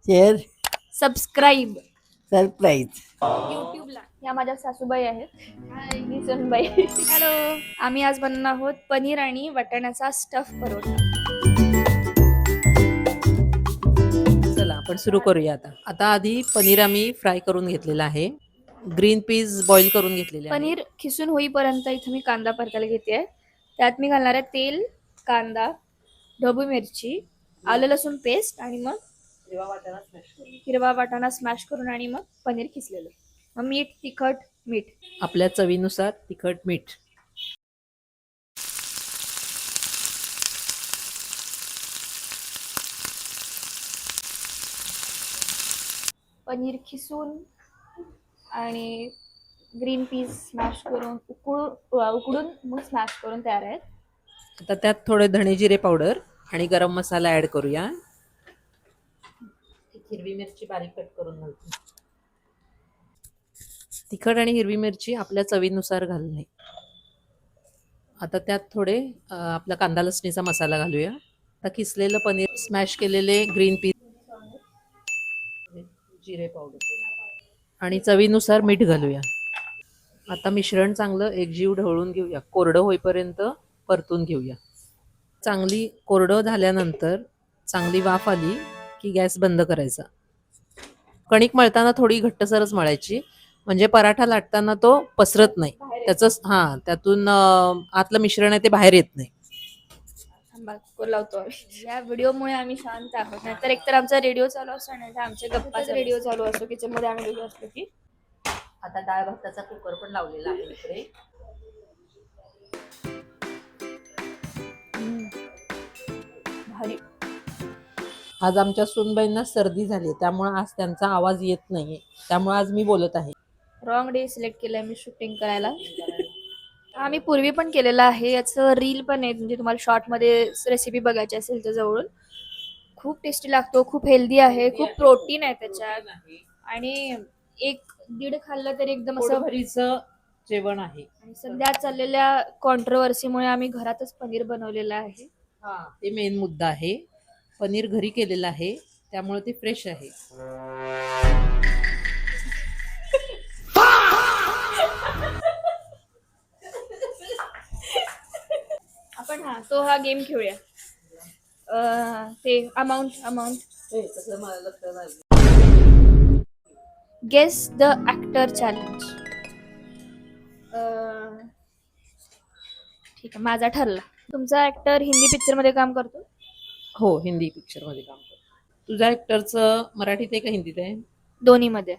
Share, subscribe, surprise. यूट्यूबला. या माझ्या सासूबाई आहेत. हाय, मी सुनबाई. हॅलो. आम्ही आज बनवणार आहोत पनीर आणि वाटाण्याचा स्टफ परोठा. चला आपण सुरू करूया आता आधी पनीर आम्ही फ्राय करून घेतलेलं आहे. ग्रीन पीस बॉईल करून घेतलेले आहे. पनीर खिसून होईपर्यंत इथे मी कांदा परतायला घेते. त्यात मी घालणार आहे तेल, कांदा, ढबू मिरची, आलं लसूण पेस्ट आणि मग हिरवा वाटाणा स्मॅश करून आणि मग पनीर खिसलेलं. मग मीठ, तिखट, मीठ आपल्या चवीनुसार तिखट, मीठ. पनीर खिसून आणि ग्रीन पीस स्मॅश करून उकडून मग स्मॅश करून तयार आहेत. आता त्यात थोडे धणे जिरे पावडर आणि गरम मसाला ऍड करूया. हिरवी मिरची बारीक कट करून घालतो. तिखट आणि हिरवी मिरची आपल्या चवीनुसार घालणे. आता त्यात थोडे आपला कांदा लसणीचा मसाला घालूया. आता किसलेलं पनीर, स्मॅश केलेले ग्रीन पीस, जिरे पावडर आणि चवीनुसार मीठ घालूया. आता मिश्रण चांगलं एकजीव ढवळून घेऊया. कोरडं होईपर्यंत परतून घेऊया. चांगली कोरडं झाल्यानंतर चांगली वाफ आली की गॅस बंद करायचा. कणिक मळताना थोडी घट्टसरच मळायची, म्हणजे पराठा लाटताना तो पसरत नाही. त्यातून आतलं मिश्रण आहे ते बाहेर येत नाही. लावतो. या व्हिडिओमुळे आम्ही शांत आहोत, नाहीतर एकतर आमचा रेडिओ चालू असतो नाही तर आमच्या गप्पाचा रेडिओ चालू असतो किचन मध्ये आम्ही दोघं असलो की. आता डाळ भाताचा कुकर पण लावलेला आहे इकडे. भारी. आज आमच्या सूनबाईंना सर्दी झाली, त्यामुळे आज त्यांचा आवाज येत नाहीये, त्यामुळे आज मी बोलत आहे. रॉंग डे सिलेक्ट केलंय मी शूटिंग करायला. आम्ही पूर्वी पण केलेलं आहे, याचं रील पण आहे, म्हणजे तुम्हाला शॉर्ट मध्ये रेसिपी बघायची असेल तर जवळून. खूप टेस्टी लागतो, खूप हेल्दी आहे, खूप प्रोटीन आहे त्याच्यात आणि 1-1.5 खाल्लं तरी एकदम असं भरीचं जेवण आहे. आणि सध्या चाललेल्या कॉन्ट्रोवर्सीमुळे आम्ही घरातच पनीर बनवलेलं आहे. ते मेन मुद्दा आहे. पनीर घरी केलेलं आहे, त्यामुळे ते फ्रेश आहे. आपण हा गेम खेळूया. ते amount guess the actor challenge. ठीक आहे, माझा ठरला. तुमचा ऍक्टर हिंदी पिक्चर मध्ये काम करतो? हो, हिंदी पिक्चर मध्ये काम करतो. तुझ्या ऍक्टरचं मराठीत आहे का हिंदीत आहे? दोन्ही मध्ये.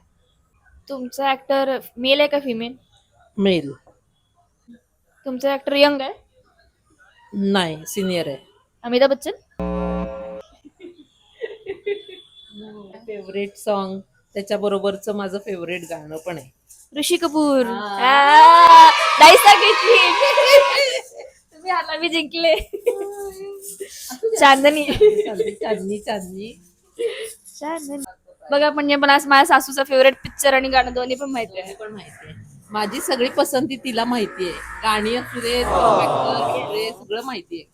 तुमचा ऍक्टर मेल आहे का फिमेल? मेल. तुमचा ऍक्टर यंग आहे? नाही, सिनियर आहे. अमिताभ बच्चन? फेवरेट सॉन्ग त्याच्याबरोबरचं माझं फेवरेट गाणं पण आहे. ऋषी कपूर. तुम्ही आता मी जिंकले. चांदणी. चांदणी चांदणी. बघा, म्हणजे मला माझ्या सासूचा फेवरेट पिक्चर आणि गाणं दोन्ही पण माहिती आहे. माझी सगळी पसंती तिला माहिती आहे. गाणी असू दे, सगळं माहिती आहे.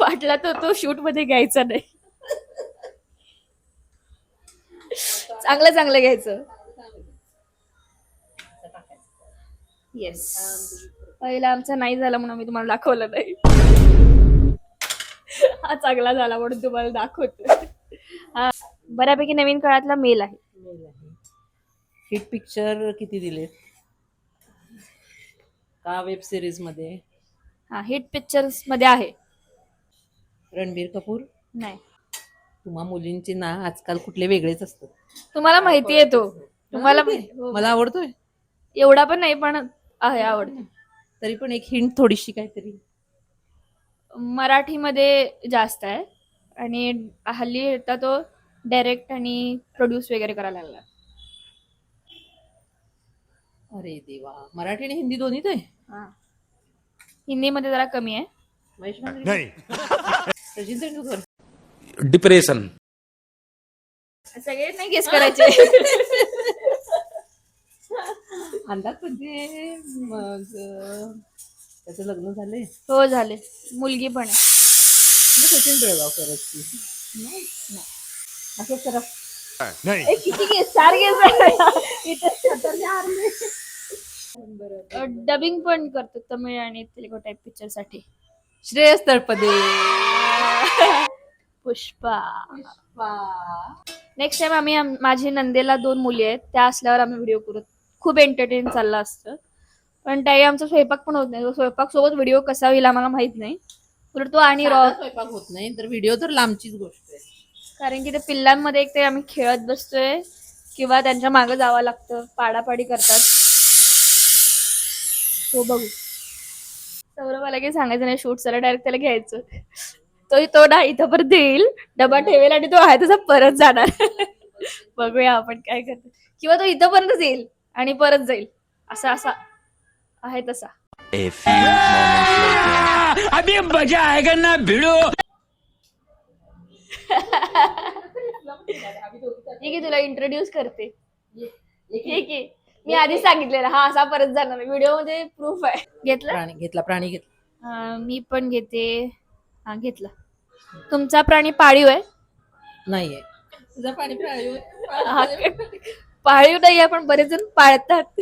वाटला तर तो शूट मध्ये घ्यायचा नाही. चांगलं घ्यायचं. येस. पहिला आमचा नाही झाला म्हणून मी तुम्हाला दाखवलं नाही. हा चांगला झाला म्हणून तुम्हाला दाखवतो. हा बऱ्यापैकी नवीन काळातला मेल आहे. हिट पिक्चर किती दिले का वेब सिरीज मध्ये? हिट पिक्चर्स मध्ये आहे. रणबीर कपूर? नाही. तुम्हा मुलींचे ना आजकाल कुठले वेगळेच असतात. तुम्हाला माहिती आहे तो. तुम्हाला मला आवडतोय. एवढा पण नाही, पण आहे, आवडतो. तरी पण एक हिंट थोडीशी काहीतरी. मराठीमध्ये जास्त आहे आणि हल्ली आता तो डायरेक्ट आणि प्रोड्यूस वगैरे करायला लागला. अरे देवा, मराठी आणि हिंदी दोन्हीत आहे? हिंदीमध्ये जरा कमी आहे. सचिन तेंडुलकर? डिप्रेशन. सगळे नाही गेस करायचे. अंदाज म्हणजे मग त्याचं लग्न झाले. हो झाले, मुलगी पण आहे. मग सचिन पिळगावकर असती. असं करा. ए, किती गेस? 4 गेस. डबिंग पण करतो तमिळ आणि तेलुगू टाईप पिक्चर साठी. श्रेयस तळपदे. पुष्पा. नेक्स्ट टाइम आम्ही माझी नंदेला 2 मुली आहेत, त्या असल्यावर आम्ही व्हिडिओ करू. खूप एंटरटेन चाललं असतं, पण त्याही आमचा स्वयंपाक पण होत नाही. तो स्वयंपाक सोबत व्हिडिओ कसा होईल आम्हाला माहित नाही. उलट तो आणि साधा स्वयंपाक होत नाही तर व्हिडिओ तर लांबचीच गोष्ट आहे. कारण की ते पिल्लांमध्ये एक ते आम्ही खेळत बसतोय किंवा त्यांच्या मागे जावं लागतं, पाडापाडी करतात. तो बघू. सौरभाला काही सांगायचं नाही शूट चला, डायरेक्ट त्याला घ्यायचं. तो ना इथं परत येईल, डबा ठेवेल आणि तो आहे तसा परत जाणार. बघूया आपण काय करतो. किंवा तो इथंपर्यंतच येईल आणि परत जाईल, असा असा आहे तसा. A few moments later. अभी मजा आएगा ना भिड़ो. ठीक आहे, तुला इंट्रोड्यूस करते. ठीक आहे, मी आधी सांगितलेलं हा असा परत जाणार. व्हिडिओ मध्ये प्रूफ आहे. घेतलं. प्राणी घेतला. मी पण घेते. हा घेतला. तुमचा प्राणी पाळीव आहे? नाहीये. तुझा प्राणी हा, पाळीव नाही आहे, पण बरेच जण पाळतात.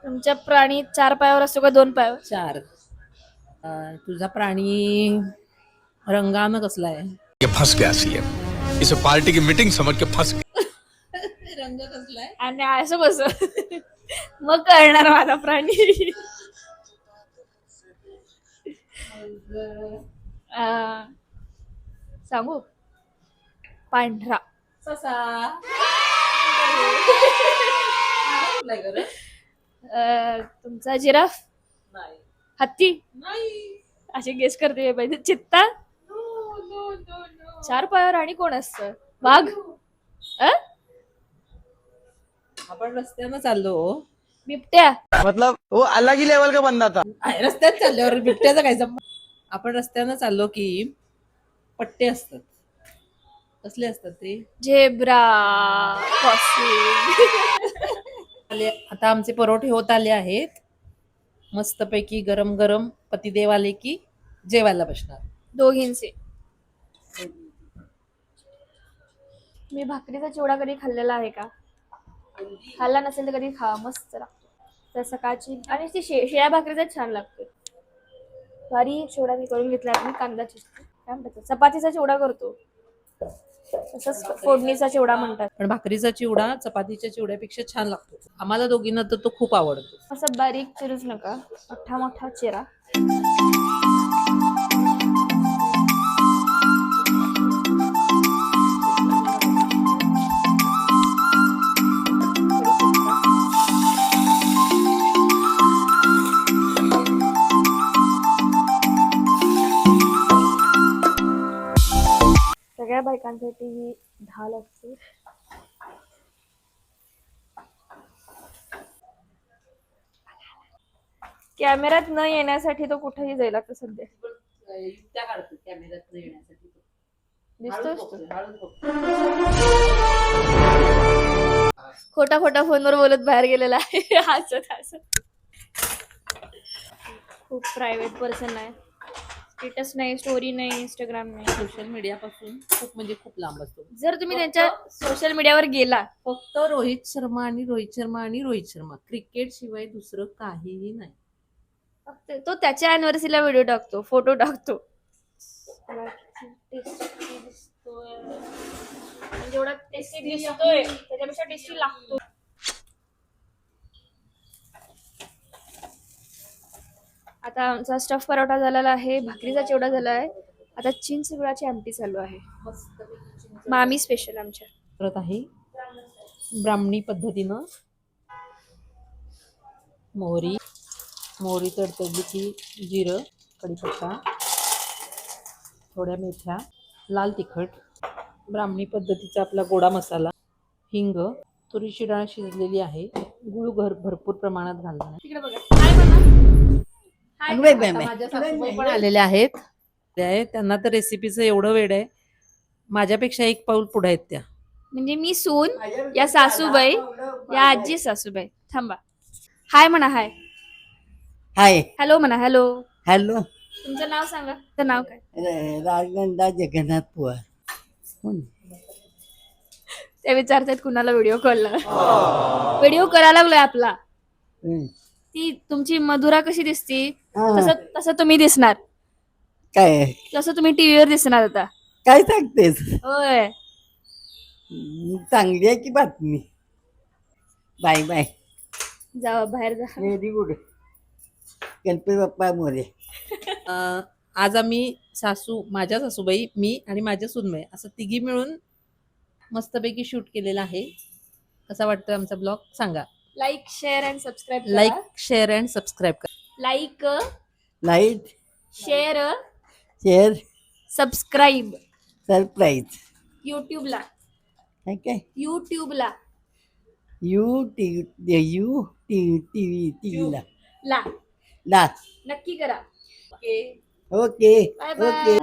तुमच्या प्राणी 4 पायावर असतो का 2 पायावर? 4. तुझा प्राणी रंगानं कसला आहे? ये फंस गया सीएम, इसे पार्टी की मीटिंग समझ के फंस गया. रंग कसला आहे? आणि असं कसं मग कळणार माझा प्राणी. सांगू? पांढरा. ससा. तुमचा जिराफ? नाही. हत्ती? नाही. असे गेस करते पाहिजे. चित्ता? 4 पायावर आणि कोण असतं? वाघ? आपण रस्त्यानं चाललो. बिबट्या? मतलब वो अलग ही लेवल का बंदा था. रस्त्यात चालल्यावर बिबट्याचा काय संबंध? आपण रस्त्यानं चाललो की पट्टे असतात. कसले असतात ते? Zebra crossing. आता आमचे परोठे होत आले आहेत. मस्तपैकी गरम गरम पतिदेव आले की जेवायला बसणार. दोघींचे. मी भाकरीचा चिवडा कधी खाल्लेला आहे का? खाल्ला नसेल तर कधी खा, मस्त लागतो. तर सकाळची आणि ती शिळ्या भाकरीचा छान लागतो. बारीक चिवडा मी करून घेतला. मी कांदा चिरतो. काय म्हणतात, चपातीचा चिवडा करतो तसंच फोडणीचा चिवडा म्हणतात. पण भाकरीचा चिवडा चपातीच्या चिवड्यापेक्षा छान लागतो. आम्हाला दोघींना तर तो खूप आवडतो. असं बारीक चिरूच नका, मोठा मोठा चिरा. सगळ्या बायकांसाठी ही ढाल असते. कॅमेऱ्यात न येण्यासाठी तो कुठेही जाईल आता सध्या. दिसतोस खोटा खोटा फोनवर बोलत बाहेर गेलेला आहे. हसत हसत. खूप प्रायव्हेट पर्सन आहे. स्टेटस नाही, स्टोरी नाही, इंस्टाग्राम नाही. सोशल मीडिया पासून खूप म्हणजे खूप लांब असतो. जर तुम्ही त्यांच्या सोशल मीडियावर गेला, फक्त रोहित शर्मा आणि रोहित शर्मा क्रिकेट शिवाय दुसरं काहीही नाही. फक्त तो त्याच्या अॅनिव्हर्सरीला व्हिडिओ टाकतो, फोटो टाकतो. जेवढा टेस्टी दिसतोय त्याच्यापेक्षा टेस्टी लागतो. आता आमचा स्टफ परोठा झालेला आहे, भाकरीचा चिवडा झाला आहे. आता चिंच गुळाची आमटी चालू आहे, मामी स्पेशल आमच्या. करत आहे ब्राह्मणी पद्धतीनं. मोहरी तडतडली की जिरं, कढीपत्ता, थोड्या मेथ्या, लाल तिखट, ब्राह्मणी पद्धतीचा आपला गोडा मसाला, हिंग, तुरीची डाळ शिजलेली आहे. गुळ भरपूर प्रमाणात घालणार आहे. तिकडे बघा. हाय म्हणा. हाय. माझ्या सासूबाई पण आलेल्या आहेत. त्यांना तर रेसिपीचं एवढं वेड आहे, माझ्यापेक्षा एक पाऊल पुढे आहेत त्या. म्हणजे मी सून, या सासूबाई, या आजी सासूबाई. थांबा. हाय म्हणा हाय. हाय हॅलो म्हणा हॅलो. हॅलो तुमचं नाव सांगा. तुमचं नाव काय? राजनंदा जगन्नाथ पवार कोण? ते विचारतात कुणाला व्हिडिओ कॉलला. व्हिडिओ करायला लागलोय आपला. हं. ती तुमची मधुरा कशी दिसती हा. तसं तसं तुम्ही दिसणार. काय तसं तुम्ही टीव्हीवर दिसणार आता. काय सांगतेस होय. चांगली आहे की बातमी. बाय बाय जावा बाहेर जा. Very good. गणपती बाप्पा मोरे. आज आम्ही माझ्या सासूबाई, मी आणि माझ्या सुनबाई असं तिघी मिळून मस्तपैकी शूट केलेला आहे. कसा वाटतोय आमचा ब्लॉग सांगा. Like share and subscribe. Like share and subscribe करा. Like light share share subscribe. Surprise युट्यूबला काय काय युट्यूबला U T U T T V टीव्हीला ला ला नक्की करा. Okay bye okay bye.